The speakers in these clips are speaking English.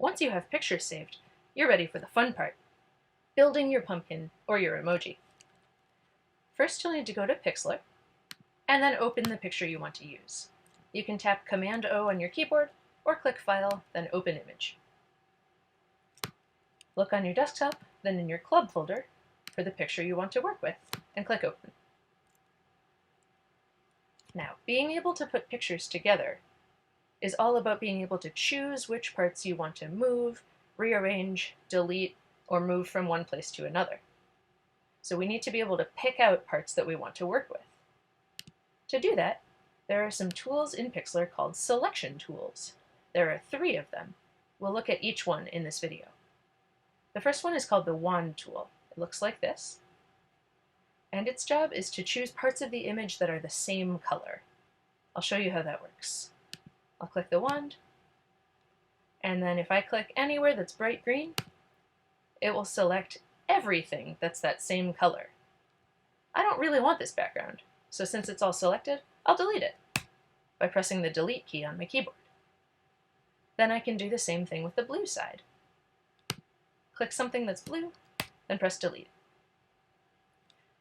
Once you have pictures saved, you're ready for the fun part, building your pumpkin or your emoji. First, you'll need to go to Pixlr, and then open the picture you want to use. You can tap Command-O on your keyboard, or click File, then Open Image. Look on your desktop, then in your Club folder, for the picture you want to work with, and click Open. Now, being able to put pictures together is all about being able to choose which parts you want to move, rearrange, delete, or move from one place to another. So we need to be able to pick out parts that we want to work with. To do that, there are some tools in Pixlr called selection tools. There are 3 of them. We'll look at each one in this video. The first one is called the wand tool. It looks like this. And its job is to choose parts of the image that are the same color. I'll show you how that works. I'll click the wand, and then if I click anywhere that's bright green, it will select everything that's that same color. I don't really want this background, so since it's all selected, I'll delete it by pressing the delete key on my keyboard. Then I can do the same thing with the blue side. Click something that's blue, then press delete.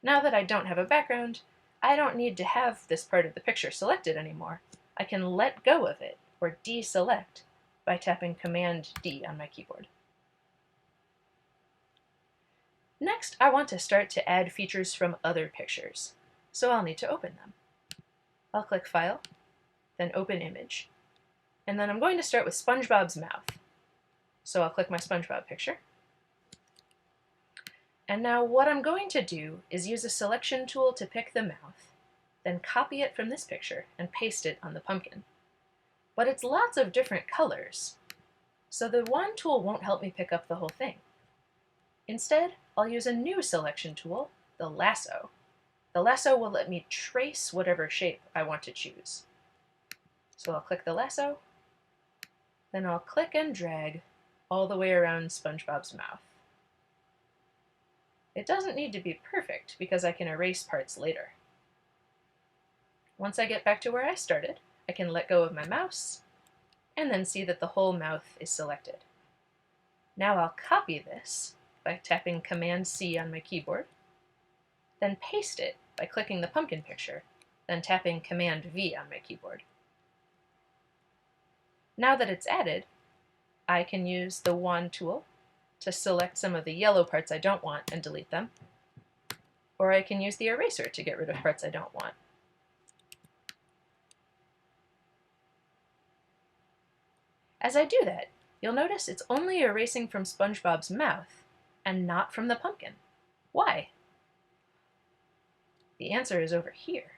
Now that I don't have a background, I don't need to have this part of the picture selected anymore. I can let go of it, or deselect, by tapping Command-D on my keyboard. Next, I want to start to add features from other pictures, so I'll need to open them. I'll click File, then Open Image, and then I'm going to start with SpongeBob's mouth. So I'll click my SpongeBob picture. And now what I'm going to do is use a selection tool to pick the mouth, then copy it from this picture and paste it on the pumpkin. But it's lots of different colors, so the wand tool won't help me pick up the whole thing. Instead, I'll use a new selection tool, the lasso. The lasso will let me trace whatever shape I want to choose. So I'll click the lasso, then I'll click and drag all the way around SpongeBob's mouth. It doesn't need to be perfect because I can erase parts later. Once I get back to where I started, I can let go of my mouse and then see that the whole mouth is selected. Now I'll copy this by tapping Command-C on my keyboard, then paste it by clicking the pumpkin picture, then tapping Command-V on my keyboard. Now that it's added, I can use the wand tool to select some of the yellow parts I don't want and delete them, or I can use the eraser to get rid of parts I don't want. As I do that, you'll notice it's only erasing from SpongeBob's mouth and not from the pumpkin. Why? The answer is over here.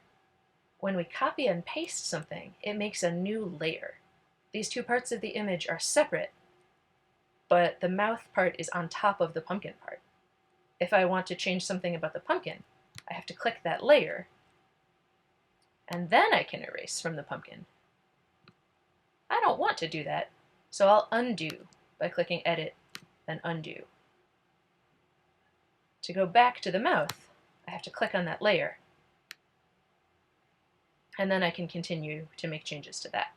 When we copy and paste something, it makes a new layer. These 2 parts of the image are separate, but the mouth part is on top of the pumpkin part. If I want to change something about the pumpkin, I have to click that layer, and then I can erase from the pumpkin. I don't want to do that, so I'll undo by clicking Edit, then Undo. To go back to the mouth, I have to click on that layer, and then I can continue to make changes to that.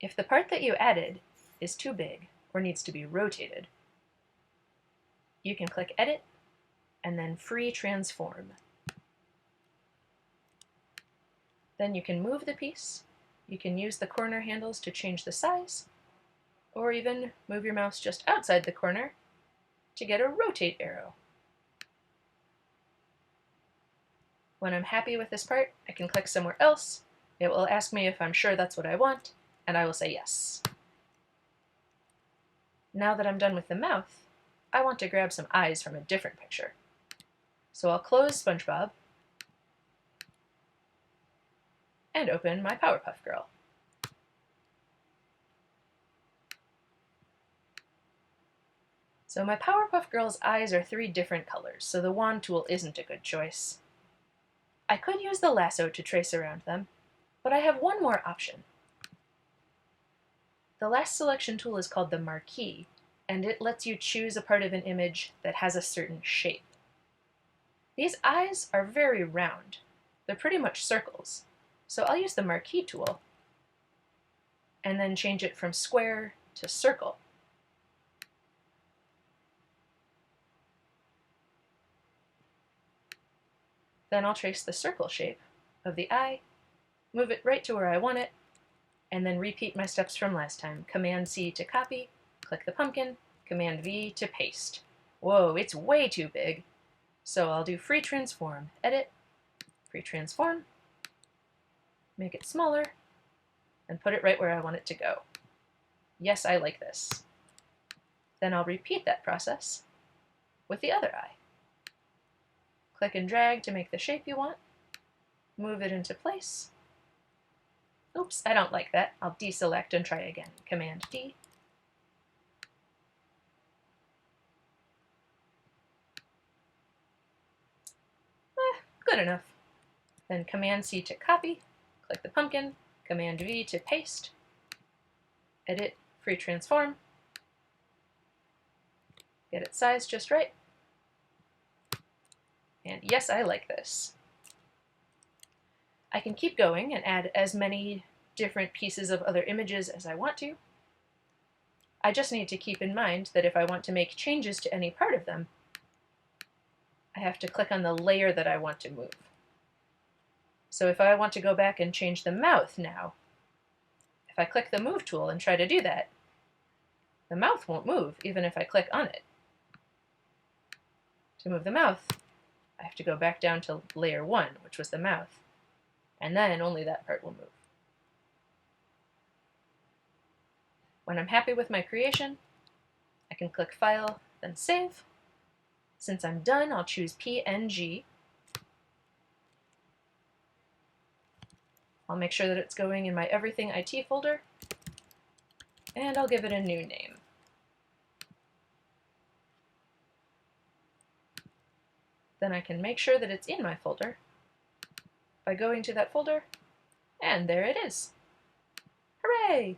If the part that you added is too big or needs to be rotated, you can click Edit and then Free Transform. Then you can move the piece, you can use the corner handles to change the size, or even move your mouse just outside the corner to get a rotate arrow. When I'm happy with this part, I can click somewhere else. It will ask me if I'm sure that's what I want, and I will say yes. Now that I'm done with the mouth, I want to grab some eyes from a different picture. So I'll close SpongeBob and open my Powerpuff Girl. So my Powerpuff Girl's eyes are 3 different colors, so the wand tool isn't a good choice. I could use the lasso to trace around them, but I have one more option. The last selection tool is called the marquee, and it lets you choose a part of an image that has a certain shape. These eyes are very round. They're pretty much circles, so I'll use the marquee tool and then change it from square to circle. Then I'll trace the circle shape of the eye, move it right to where I want it, and then repeat my steps from last time. Command-C to copy, click the pumpkin, Command-V to paste. Whoa, it's way too big. So I'll do free transform, edit, free transform, make it smaller, and put it right where I want it to go. Yes, I like this. Then I'll repeat that process with the other eye. Click and drag to make the shape you want, move it into place. Oops, I don't like that. I'll deselect and try again. Command-D. Good enough. Then Command-C to copy, click the pumpkin, Command-V to paste, edit, free transform, get it sized just right, and yes, I like this. I can keep going and add as many different pieces of other images as I want to. I just need to keep in mind that if I want to make changes to any part of them, I have to click on the layer that I want to move. So if I want to go back and change the mouth now, if I click the Move tool and try to do that, the mouth won't move even if I click on it. To move the mouth, I have to go back down to layer 1, which was the mouth, and then only that part will move. When I'm happy with my creation, I can click File, then Save. Since I'm done, I'll choose PNG. I'll make sure that it's going in my Everything IT folder, and I'll give it a new name. Then I can make sure that it's in my folder by going to that folder, and there it is. Hooray!